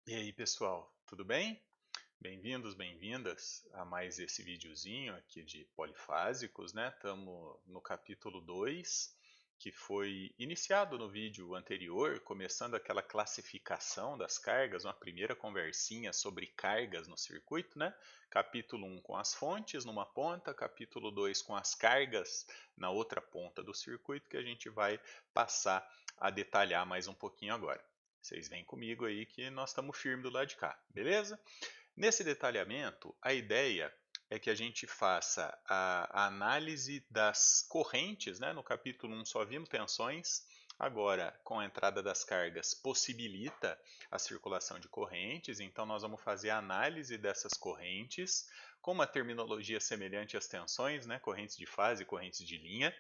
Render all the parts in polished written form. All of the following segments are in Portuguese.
E aí, pessoal, tudo bem? Bem-vindos, bem-vindas a mais esse videozinho aqui de polifásicos, né? Estamos no capítulo 2, que foi iniciado no vídeo anterior, começando aquela classificação das cargas, uma primeira conversinha sobre cargas no circuito, né? Capítulo 1 com as fontes numa ponta, capítulo 2 com as cargas na outra ponta do circuito, que a gente vai passar a detalhar mais um pouquinho agora. Vocês vêm comigo aí que nós estamos firmes do lado de cá, beleza? Nesse detalhamento, a ideia é que a gente faça a análise das correntes, né? No capítulo 1 só vimos tensões, agora com a entrada das cargas possibilita a circulação de correntes, então nós vamos fazer a análise dessas correntes com uma terminologia semelhante às tensões, né? Correntes de fase e correntes de linha,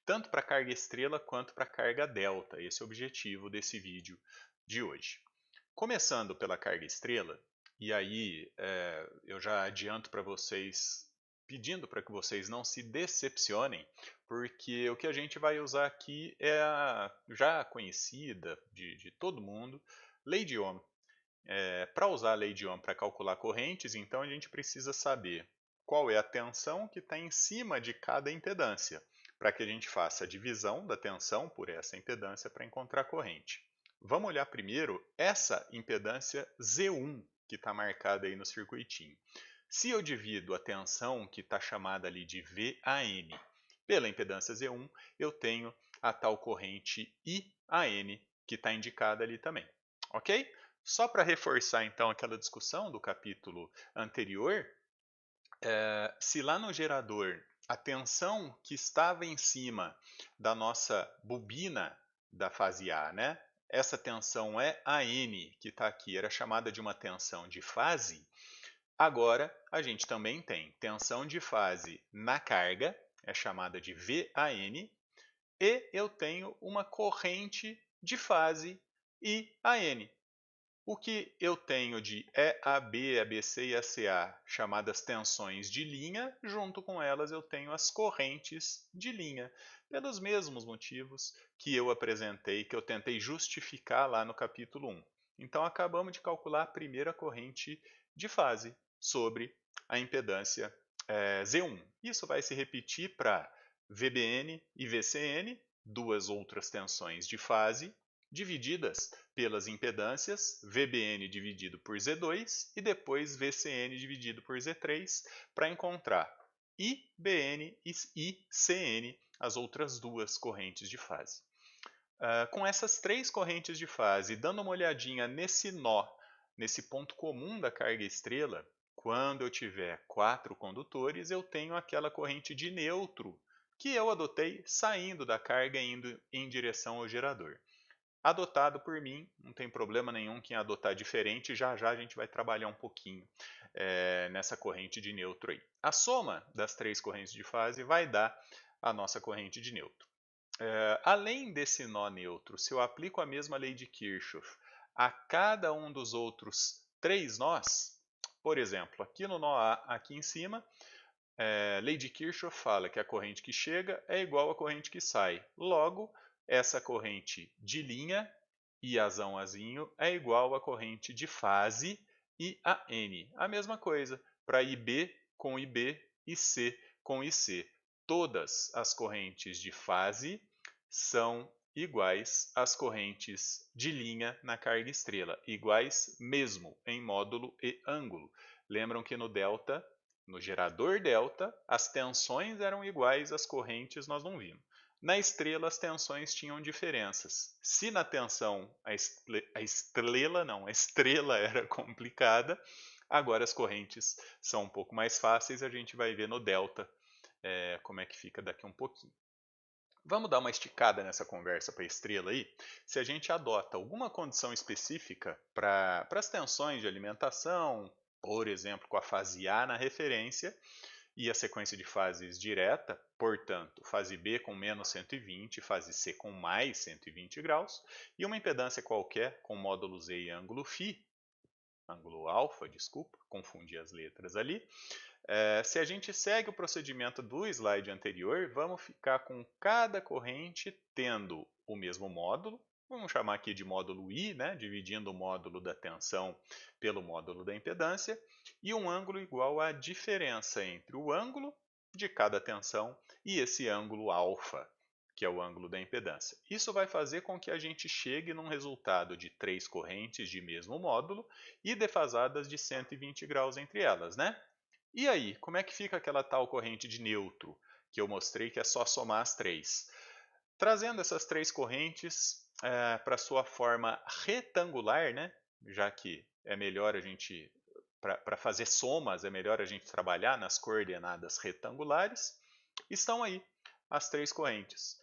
tanto para a carga estrela quanto para a carga delta. Esse é o objetivo desse vídeo de hoje. Começando pela carga estrela, e aí eu já adianto para vocês, pedindo para que vocês não se decepcionem, porque o que a gente vai usar aqui é a já conhecida de todo mundo, lei de Ohm. Para usar a lei de Ohm para calcular correntes, então a gente precisa saber qual é a tensão que está em cima de cada impedância, para que a gente faça a divisão da tensão por essa impedância para encontrar a corrente. Vamos olhar primeiro essa impedância Z1, que está marcada aí no circuitinho. Se eu divido a tensão, que está chamada ali de VAN, pela impedância Z1, eu tenho a tal corrente IAN, que está indicada ali também. Ok? Só para reforçar então aquela discussão do capítulo anterior, se lá no gerador a tensão que estava em cima da nossa bobina da fase A, né? Essa tensão é AN, que está aqui, era chamada de uma tensão de fase. Agora a gente também tem tensão de fase na carga, é chamada de VAN, e eu tenho uma corrente de fase IAN. O que eu tenho de EAB, ABC e ACA, chamadas tensões de linha, junto com elas eu tenho as correntes de linha, pelos mesmos motivos que eu apresentei, que eu tentei justificar lá no capítulo 1. Então acabamos de calcular a primeira corrente de fase sobre a impedância Z1. Isso vai se repetir para VBN e VCN, duas outras tensões de fase, divididas pelas impedâncias, VBN dividido por Z2 e depois VCN dividido por Z3, para encontrar IBN e ICN, as outras duas correntes de fase. Com essas três correntes de fase, dando uma olhadinha nesse nó, nesse ponto comum da carga estrela, quando eu tiver quatro condutores, eu tenho aquela corrente de neutro que eu adotei saindo da carga e indo em direção ao gerador. Adotado por mim, não tem problema nenhum quem adotar diferente, já já a gente vai trabalhar um pouquinho nessa corrente de neutro aí. A soma das três correntes de fase vai dar a nossa corrente de neutro. Além desse nó neutro, se eu aplico a mesma lei de Kirchhoff a cada um dos outros três nós, por exemplo, aqui no nó A, aqui em cima, lei de Kirchhoff fala que a corrente que chega é igual à corrente que sai. Logo, essa corrente de linha, Iazão Azinho, é igual à corrente de fase IAN. A mesma coisa para IB com IB e C com IC. Todas as correntes de fase são iguais às correntes de linha na carga estrela, iguais mesmo em módulo e ângulo. Lembram que no delta, no gerador delta, as tensões eram iguais às correntes, nós não vimos. Na estrela, as tensões tinham diferenças. Se na tensão a estrela era complicada, agora as correntes são um pouco mais fáceis, a gente vai ver no delta como é que fica daqui um pouquinho. Vamos dar uma esticada nessa conversa para a estrela aí? Se a gente adota alguma condição específica para as tensões de alimentação, por exemplo, com a fase A na referência e a sequência de fases direta, portanto, fase B com menos 120, fase C com mais 120 graus, e uma impedância qualquer com módulo Z e ângulo φ, ângulo alfa, desculpa, confundi as letras ali. Se a gente segue o procedimento do slide anterior, vamos ficar com cada corrente tendo o mesmo módulo, vamos chamar aqui de módulo I, né, dividindo o módulo da tensão pelo módulo da impedância, e um ângulo igual à diferença entre o ângulo de cada tensão e esse ângulo alfa, que é o ângulo da impedância. Isso vai fazer com que a gente chegue num resultado de 3 correntes de mesmo módulo e defasadas de 120 graus entre elas, né? E aí, como é que fica aquela tal corrente de neutro, que eu mostrei que é só somar as três? Trazendo essas três correntes para sua forma retangular, né? Já que é melhor a gente, para fazer somas, é melhor a gente trabalhar nas coordenadas retangulares, estão aí as três correntes.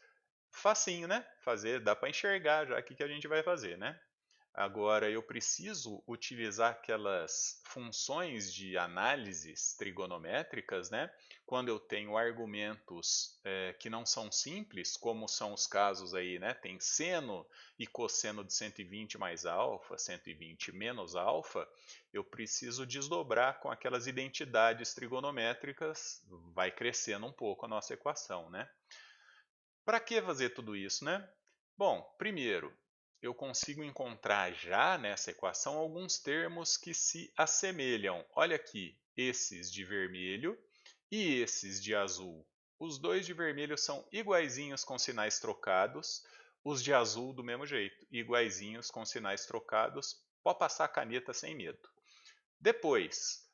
Facinho, né? Fazer, dá para enxergar já o que a gente vai fazer, né? Agora, eu preciso utilizar aquelas funções de análises trigonométricas, né? Quando eu tenho argumentos que não são simples, como são os casos aí, né? Tem seno e cosseno de 120 mais alfa, 120 menos alfa, eu preciso desdobrar com aquelas identidades trigonométricas, vai crescendo um pouco a nossa equação, né? Para que fazer tudo isso, né? Bom, primeiro, eu consigo encontrar já nessa equação alguns termos que se assemelham. Olha aqui, esses de vermelho e esses de azul. Os dois de vermelho são iguaizinhos com sinais trocados, os de azul do mesmo jeito, iguaizinhos com sinais trocados. Pode passar a caneta sem medo. Depois,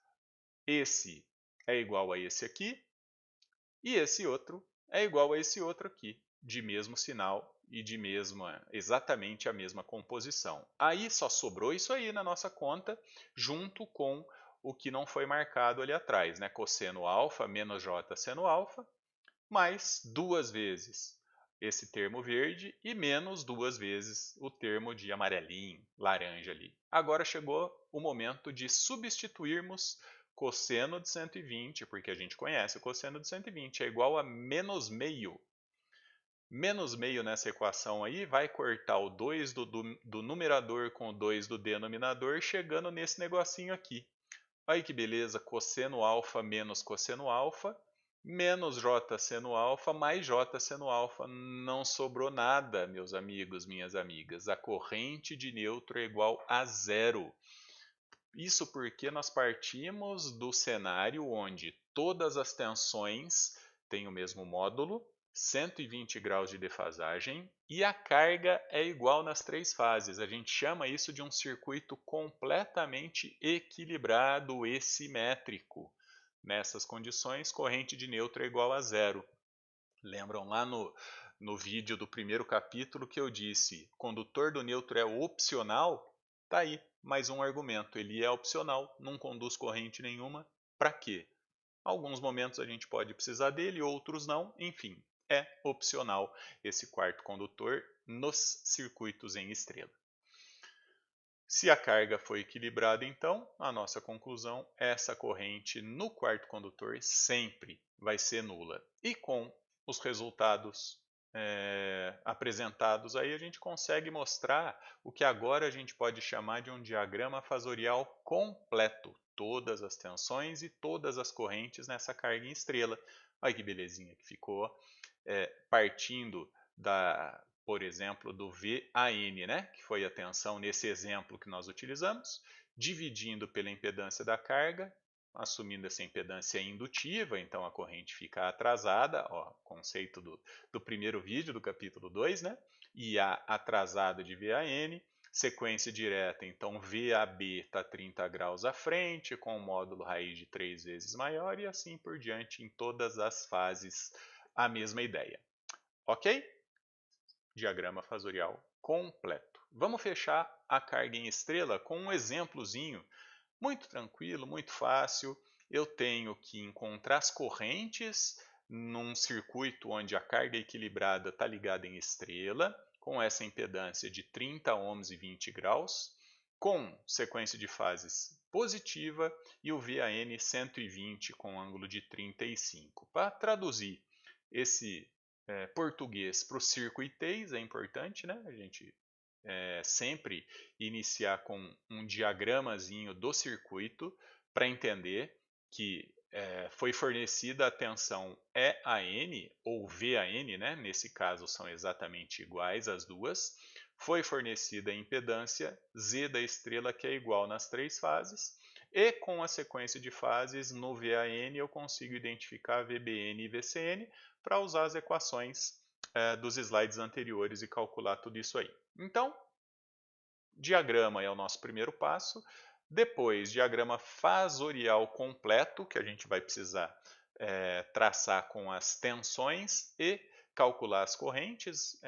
esse é igual a esse aqui e esse outro é igual a esse outro aqui, de mesmo sinal e de exatamente a mesma composição. Aí só sobrou isso aí na nossa conta, junto com o que não foi marcado ali atrás, né? Cosseno alfa menos j seno alfa, mais duas vezes esse termo verde e menos duas vezes o termo de amarelinho, laranja ali. Agora chegou o momento de substituirmos cosseno de 120, porque a gente conhece o cosseno de 120, é igual a menos meio. Menos meio nessa equação aí vai cortar o 2 do numerador com o 2 do denominador, chegando nesse negocinho aqui. Aí que beleza, cosseno alfa menos cosseno alfa, menos j seno alfa, mais j seno alfa. Não sobrou nada, meus amigos, minhas amigas. A corrente de neutro é igual a zero. Isso porque nós partimos do cenário onde todas as tensões têm o mesmo módulo, 120 graus de defasagem, e a carga é igual nas três fases. A gente chama isso de um circuito completamente equilibrado e simétrico. Nessas condições, corrente de neutro é igual a zero. Lembram lá no vídeo do primeiro capítulo que eu disse, condutor do neutro é opcional? Tá aí, mais um argumento. Ele é opcional, não conduz corrente nenhuma. Para quê? Alguns momentos a gente pode precisar dele, outros não. Enfim, é opcional esse quarto condutor nos circuitos em estrela. Se a carga foi equilibrada, então, a nossa conclusão é essa corrente no quarto condutor sempre vai ser nula. E com os resultados apresentados aí, a gente consegue mostrar o que agora a gente pode chamar de um diagrama fasorial completo. Todas as tensões e todas as correntes nessa carga em estrela. Olha que belezinha que ficou. Partindo por exemplo, do VAN, né, que foi a tensão nesse exemplo que nós utilizamos, dividindo pela impedância da carga, assumindo essa impedância indutiva, então a corrente fica atrasada, ó, conceito do primeiro vídeo do capítulo 2, né, e a atrasada de VAN, sequência direta, então VAB está 30 graus à frente, com o módulo raiz de 3 vezes maior, e assim por diante em todas as fases a mesma ideia. Ok? Diagrama fasorial completo. Vamos fechar a carga em estrela com um exemplozinho muito tranquilo, muito fácil. Eu tenho que encontrar as correntes num circuito onde a carga equilibrada está ligada em estrela, com essa impedância de 30 ohms e 20 graus, com sequência de fases positiva e o VAN 120 com ângulo de 35. Para traduzir esse português para o circuitês é importante, né? A gente sempre iniciar com um diagramazinho do circuito para entender que foi fornecida a tensão EAN ou VAN, né? Nesse caso são exatamente iguais as duas, foi fornecida a impedância Z da estrela, que é igual nas três fases, e com a sequência de fases no VAN eu consigo identificar VBN e VCN para usar as equações dos slides anteriores e calcular tudo isso aí. Então, diagrama é o nosso primeiro passo. Depois, diagrama fasorial completo, que a gente vai precisar traçar com as tensões e calcular as correntes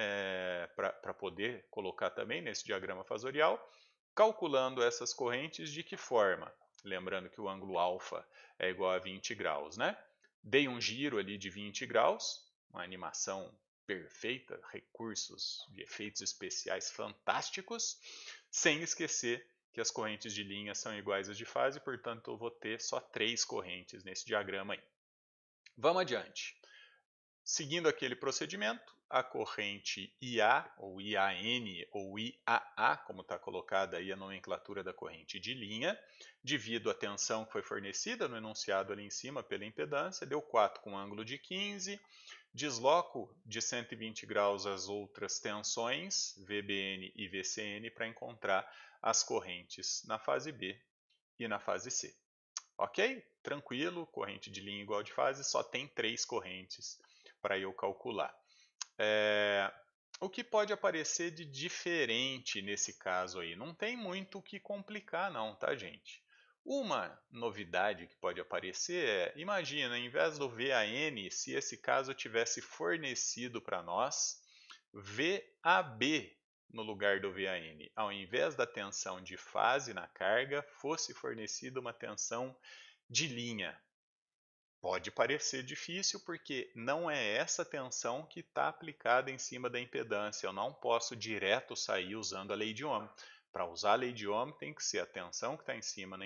para poder colocar também nesse diagrama fasorial. Calculando essas correntes de que forma? Lembrando que o ângulo alfa é igual a 20 graus, né? Dei um giro ali de 20 graus, uma animação perfeita, recursos de efeitos especiais fantásticos, sem esquecer que as correntes de linha são iguais às de fase, portanto eu vou ter só 3 correntes nesse diagrama aí. Vamos adiante. Seguindo aquele procedimento, a corrente IA, ou IAN, ou IAA, como está colocada aí a nomenclatura da corrente de linha, divido a tensão que foi fornecida no enunciado ali em cima pela impedância, deu 4 com ângulo de 15, desloco de 120 graus as outras tensões, VBN e VCN, para encontrar as correntes na fase B e na fase C. Ok? Tranquilo, corrente de linha igual de fase, só tem 3 correntes para eu calcular. O que pode aparecer de diferente nesse caso aí? Não tem muito o que complicar não, tá, gente? Uma novidade que pode aparecer é, imagina, em vez do VAN, se esse caso tivesse fornecido para nós VAB no lugar do VAN. Ao invés da tensão de fase na carga, fosse fornecida uma tensão de linha. Pode parecer difícil porque não é essa tensão que está aplicada em cima da impedância. Eu não posso direto sair usando a lei de Ohm. Para usar a lei de Ohm tem que ser a tensão que está em cima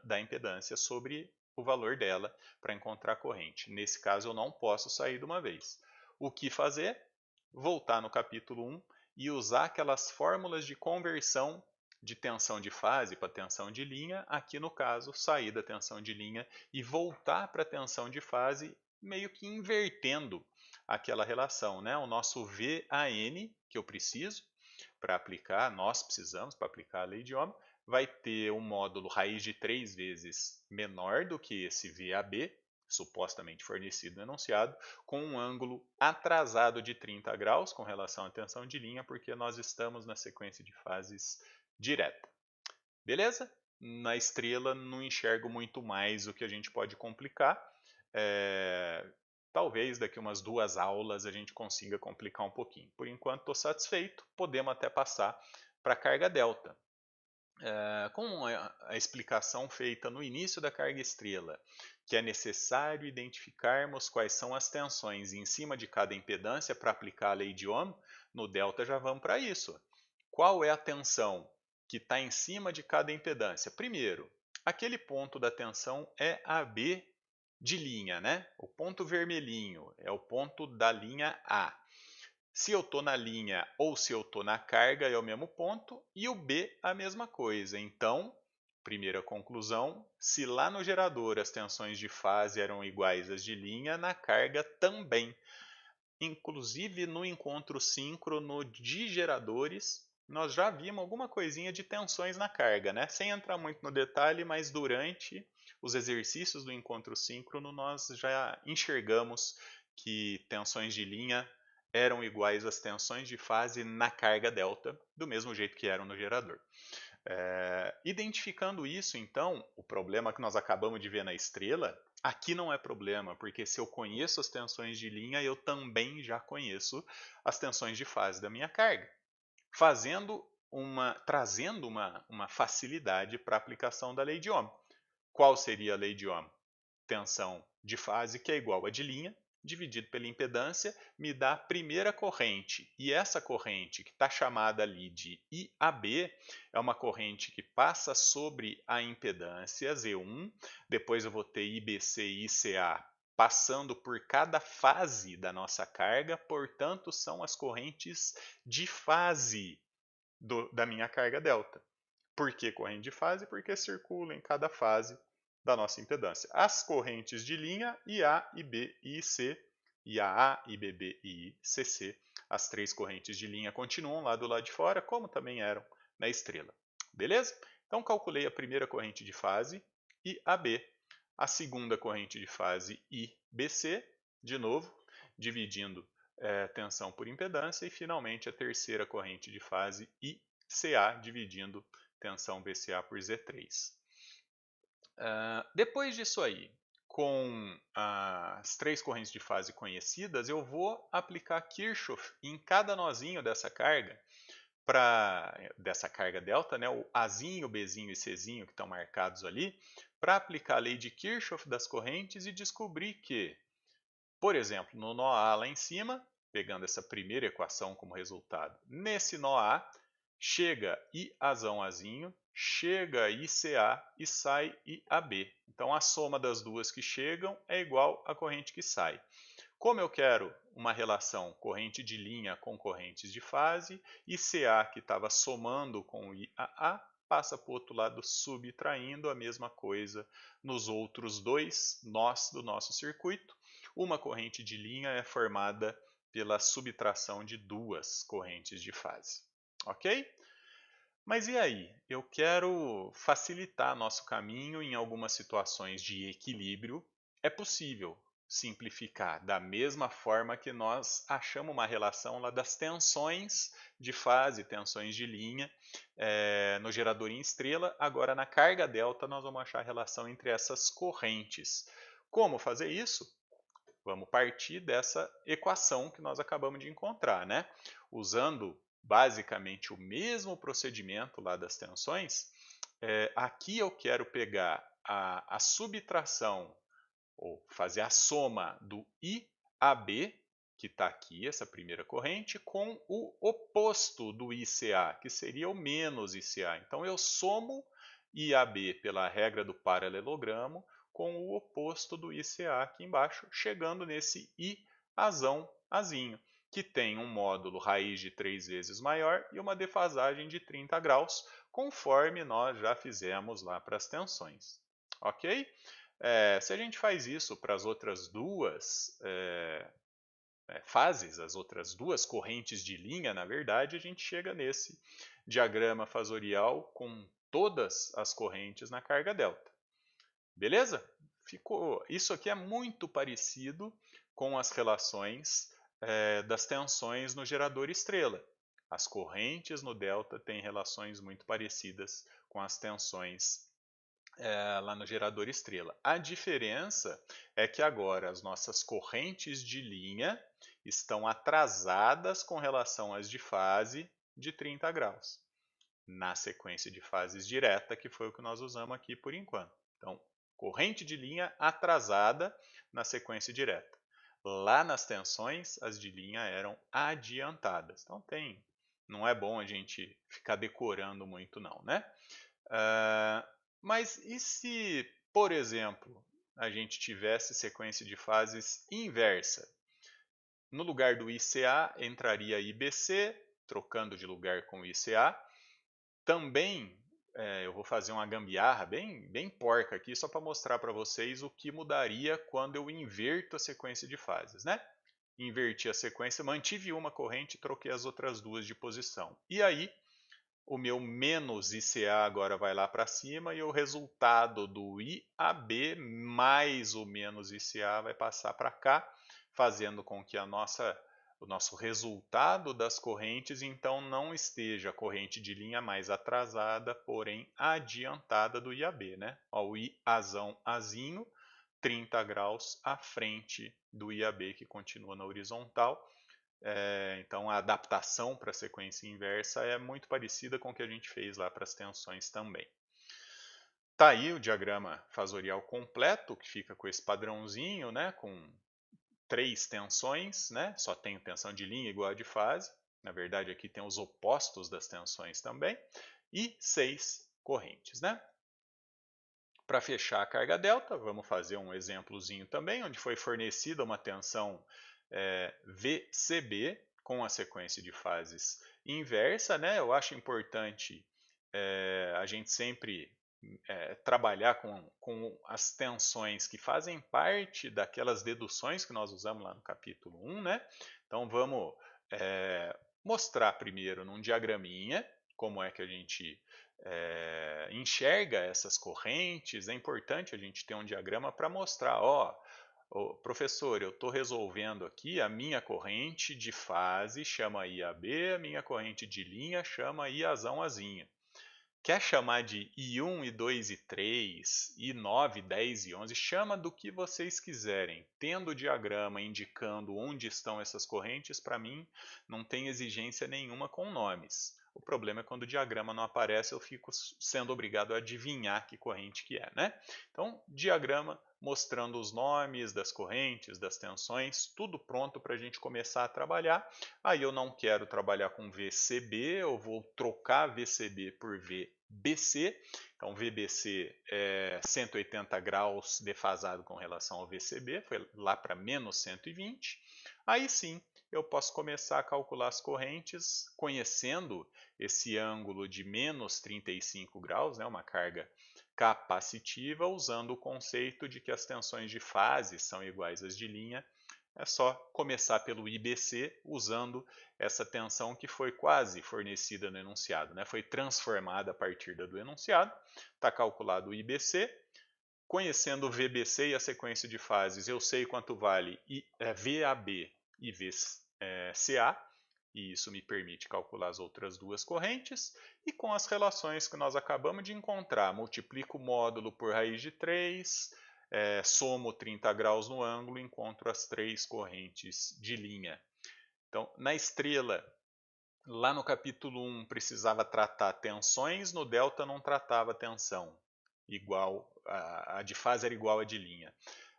da impedância sobre o valor dela para encontrar a corrente. Nesse caso eu não posso sair de uma vez. O que fazer? Voltar no capítulo 1 e usar aquelas fórmulas de conversão de tensão de fase para tensão de linha, aqui no caso, sair da tensão de linha e voltar para a tensão de fase, meio que invertendo aquela relação, né? O nosso VAN, que eu preciso para aplicar, nós precisamos para aplicar a lei de Ohm, vai ter um módulo raiz de 3 vezes menor do que esse VAB, supostamente fornecido no enunciado, com um ângulo atrasado de 30 graus com relação à tensão de linha, porque nós estamos na sequência de fases direta. Beleza? Na estrela não enxergo muito mais o que a gente pode complicar. Talvez daqui umas 2 aulas a gente consiga complicar um pouquinho. Por enquanto estou satisfeito, podemos até passar para a carga delta. Com a explicação feita no início da carga estrela, que é necessário identificarmos quais são as tensões em cima de cada impedância para aplicar a lei de Ohm, no delta já vamos para isso. Qual é a tensão que está em cima de cada impedância? Primeiro, aquele ponto da tensão é AB de linha, né? O ponto vermelhinho é o ponto da linha A. Se eu estou na linha ou se eu estou na carga é o mesmo ponto e o B a mesma coisa. Então, primeira conclusão, se lá no gerador as tensões de fase eram iguais às de linha, na carga também. Inclusive no encontro síncrono de geradores, nós já vimos alguma coisinha de tensões na carga, né? Sem entrar muito no detalhe, mas durante os exercícios do encontro síncrono nós já enxergamos que tensões de linha eram iguais às tensões de fase na carga delta, do mesmo jeito que eram no gerador. Identificando isso, então, o problema que nós acabamos de ver na estrela, aqui não é problema, porque se eu conheço as tensões de linha, eu também já conheço as tensões de fase da minha carga, trazendo uma facilidade para a aplicação da lei de Ohm. Qual seria a lei de Ohm? Tensão de fase, que é igual a de linha, dividido pela impedância, me dá a primeira corrente. E essa corrente, que está chamada ali de IAB, é uma corrente que passa sobre a impedância Z1, depois eu vou ter IBC e ICA passando por cada fase da nossa carga, portanto, são as correntes de fase da minha carga delta. Por que corrente de fase? Porque circula em cada fase da nossa impedância. As correntes de linha IA, IB e IC, IAA, IBB e ICC. As três correntes de linha continuam lá do lado de fora, como também eram na estrela. Beleza? Então calculei a primeira corrente de fase, IAB, a segunda corrente de fase, IBC, de novo, dividindo tensão por impedância, e finalmente a terceira corrente de fase, ICA, dividindo tensão BCA por Z3. Depois disso aí, com as três correntes de fase conhecidas, eu vou aplicar Kirchhoff em cada nozinho dessa carga, dessa carga delta, né, o Azinho, o Bzinho e Czinho que estão marcados ali, para aplicar a lei de Kirchhoff das correntes e descobrir que, por exemplo, no nó A lá em cima, pegando essa primeira equação como resultado, nesse nó A, chega Iazão Azinho, chega ICA e sai IAB. Então a soma das duas que chegam é igual à corrente que sai. Como eu quero uma relação corrente de linha com correntes de fase, ICA que estava somando com IAA passa para o outro lado subtraindo a mesma coisa nos outros dois nós do nosso circuito. Uma corrente de linha é formada pela subtração de duas correntes de fase. Ok? Mas e aí? Eu quero facilitar nosso caminho em algumas situações de equilíbrio. É possível simplificar da mesma forma que nós achamos uma relação lá das tensões de fase, tensões de linha no gerador em estrela. Agora na carga delta nós vamos achar a relação entre essas correntes. Como fazer isso? Vamos partir dessa equação que nós acabamos de encontrar, né? Usando basicamente o mesmo procedimento lá das tensões, aqui eu quero pegar a subtração, ou fazer a soma do IAB, que está aqui, essa primeira corrente, com o oposto do ICA, que seria o menos ICA. Então eu somo IAB pela regra do paralelogramo com o oposto do ICA aqui embaixo, chegando nesse Iazão Azinho, que tem um módulo raiz de 3 vezes maior e uma defasagem de 30 graus, conforme nós já fizemos lá para as tensões. Ok? Se a gente faz isso para as outras duas fases, as outras duas correntes de linha, na verdade, a gente chega nesse diagrama fasorial com todas as correntes na carga delta. Beleza? Isso aqui é muito parecido com as relações das tensões no gerador estrela. As correntes no delta têm relações muito parecidas com as tensões lá no gerador estrela. A diferença é que agora as nossas correntes de linha estão atrasadas com relação às de fase de 30 graus, na sequência de fases direta, que foi o que nós usamos aqui por enquanto. Então, corrente de linha atrasada na sequência direta. Lá nas tensões, as de linha eram adiantadas. Então, não é bom a gente ficar decorando muito não, né? Mas e se, por exemplo, a gente tivesse sequência de fases inversa? No lugar do ICA entraria IBC, trocando de lugar com o ICA. Também eu vou fazer uma gambiarra bem porca aqui, só para mostrar para vocês o que mudaria quando eu inverto a sequência de fases, né? Inverti a sequência, mantive uma corrente e troquei as outras duas de posição. E aí, o meu menos ICA agora vai lá para cima e o resultado do IAB mais o menos ICA vai passar para cá, fazendo com que o nosso resultado das correntes então não esteja a corrente de linha mais atrasada, porém adiantada do IAB, né? Ó, o Iazão Azinho, 30 graus à frente do IAB que continua na horizontal. Então a adaptação para a sequência inversa é muito parecida com o que a gente fez lá para as tensões também. Tá aí o diagrama fasorial completo, que fica com esse padrãozinho, né, com 3 tensões, né, só tem tensão de linha igual a de fase, na verdade aqui tem os opostos das tensões também, e 6 correntes. Né? Para fechar a carga delta, vamos fazer um exemplozinho também, onde foi fornecida uma tensão VCB com a sequência de fases inversa. Né? Eu acho importante a gente sempre trabalhar com as tensões que fazem parte daquelas deduções que nós usamos lá no capítulo 1, né? Então vamos mostrar primeiro num diagraminha como é que a gente enxerga essas correntes. É importante a gente ter um diagrama para mostrar, ó, professor, eu estou resolvendo aqui a minha corrente de fase, chama IAB, a minha corrente de linha chama IAzão Azinha. Quer chamar de I1, I2, I3, I9, 10 e 11, chama do que vocês quiserem. Tendo o diagrama indicando onde estão essas correntes, para mim não tem exigência nenhuma com nomes. O problema é quando o diagrama não aparece, eu fico sendo obrigado a adivinhar que corrente que é, né? Então, diagrama mostrando os nomes das correntes, das tensões, tudo pronto para a gente começar a trabalhar. Aí eu não quero trabalhar com VCB, eu vou trocar VCB por VBC. Então, VBC é 180 graus defasado com relação ao VCB, foi lá para menos 120. Aí sim, eu posso começar a calcular as correntes conhecendo esse ângulo de menos 35 graus, né, uma carga capacitiva, usando o conceito de que as tensões de fase são iguais às de linha. É só começar pelo IBC usando essa tensão que foi quase fornecida no enunciado, né? Foi transformada a partir do enunciado. Está calculado o IBC. Conhecendo o VBC e a sequência de fases, eu sei quanto vale VAB e VCA, e isso me permite calcular as outras duas correntes. E com as relações que nós acabamos de encontrar, multiplico o módulo por raiz de 3, somo 30 graus no ângulo e encontro as três correntes de linha. Então, na estrela, lá no capítulo 1 precisava tratar tensões, no delta não tratava tensão. Igual, a de fase era igual à de linha.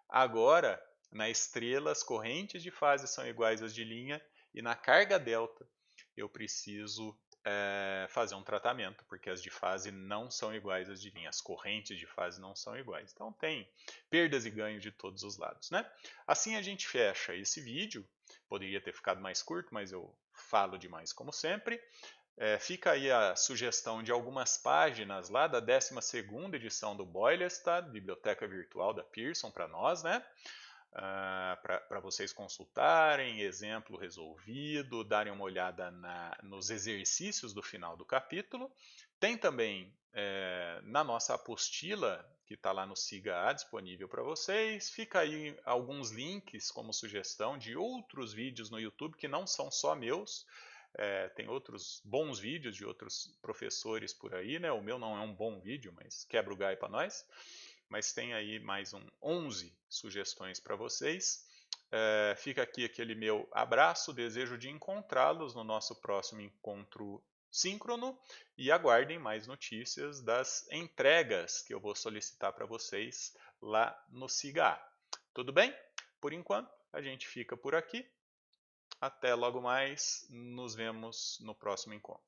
Agora, na estrela, as correntes de fase são iguais às de linha e na carga delta eu preciso fazer um tratamento, porque as de fase não são iguais às de linha, as correntes de fase não são iguais. Então tem perdas e ganhos de todos os lados, né? Assim a gente fecha esse vídeo. Poderia ter ficado mais curto, mas eu falo demais como sempre. Fica aí a sugestão de algumas páginas lá da 12ª edição do Boylestad, Biblioteca Virtual da Pearson para nós, né? Para vocês consultarem, exemplo resolvido, darem uma olhada nos exercícios do final do capítulo. Tem também na nossa apostila, que está lá no SIGA A, disponível para vocês. Fica aí alguns links como sugestão de outros vídeos no YouTube que não são só meus. Tem outros bons vídeos de outros professores por aí, né? O meu não é um bom vídeo, mas quebra o galho para nós. Mas tem aí mais 11 sugestões para vocês. Fica aqui aquele meu abraço, desejo de encontrá-los no nosso próximo encontro síncrono e aguardem mais notícias das entregas que eu vou solicitar para vocês lá no SIGA. Tudo bem? Por enquanto, a gente fica por aqui. Até logo mais, nos vemos no próximo encontro.